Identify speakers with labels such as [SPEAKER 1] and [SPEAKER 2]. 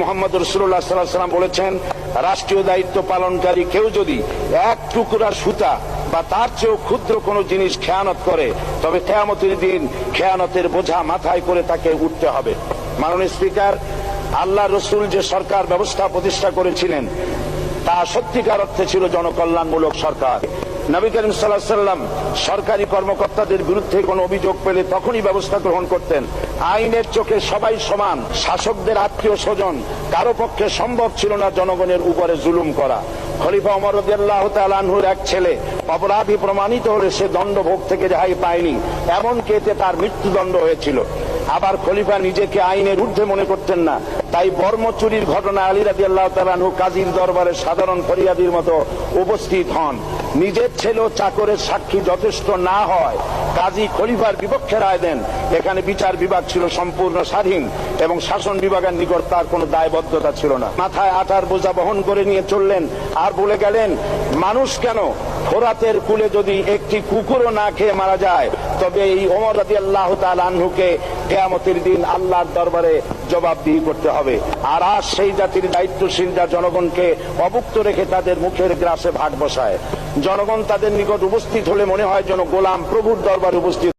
[SPEAKER 1] মুহাম্মদ রাসূলুল্লাহ সাল্লাল্লাহু আলাইহি ওয়াসাল্লাম বলেছেন, রাষ্ট্রীয় দায়িত্ব পালনকারী কেউ যদি এক টুকরা সুতা বা তার চেয়েও ক্ষুদ্র কোনো জিনিস খেয়ানত করে, তবে কিয়ামতের দিন খেয়ানতের বোঝা মাথায় করে তাকে উঠতে হবে। মাননীয় স্পিকার, আল্লাহ রসুল যে সরকার ব্যবস্থা প্রতিষ্ঠা করেছিলেন তা সত্যিকার অর্থে ছিল জনকল্যাণমূলক সরকার। নবী করিম সাল্লাল্লাহু আলাইহি ওয়াসাল্লাম সরকারি কর্মকর্তাদের বিরুদ্ধে কোনো অভিযোগ পেলে তখনই ব্যবস্থা গ্রহণ করতেন। আইনের চোখে সবাই সমান। শাসকদের আত্মীয় স্বজন কারো পক্ষে সম্ভব ছিল না জনগণের উপরে জুলুম করা। খলিফা ওমর রাদিয়াল্লাহু তাআলা আনহুর এক ছেলে অপরাধী প্রমাণিত হলে সে দণ্ডভোগ থেকে রেহাই পায়নি, এমনকি এতে তার মৃত্যুদণ্ড হয়েছিল। আবার খলিফা নিজেকে আইনের ঊর্ধ্বে মনে করতেন না, তাই বর্ম চুরির ঘটনা আলী রাদিয়াল্লাহু তাআলা আনহু কাজীর দরবারে সাধারণ ফরিয়াদির মতো উপস্থিত হন। নিজের ছেলে ও চাকরের সাক্ষী যথেষ্ট না হয় কাজী খলিফার বিপক্ষে রায় দেন। এখানে বিচার বিভাগ ছিল সম্পূর্ণ স্বাধীন এবং শাসন বিভাগের নিকট তার কোনো দায়বদ্ধতা ছিল না। মাথায় আটার বোঝা বহন করে নিয়ে চললেন আর বলে গেলেন, মানুষ কেন, ফোরাতের কূলে যদি একটি কুকুরও না খেয়ে মারা যায়, তবে এই ওমর রাদিয়াল্লাহু তাআলা আনহুকে কিয়ামতের দিন আল্লাহর দরবারে জবাবদিহি করতে হবে। আর আজ সেই জাতির দায়িত্বশীল যা জনগণকে অভুক্ত রেখে তাদের মুখের গ্রাসে ভাগ বসায়। জনগণ তাদের নিকট উপস্থিত হলে মনে হয় যেন গোলাম প্রভুর দরবারে উপস্থিত।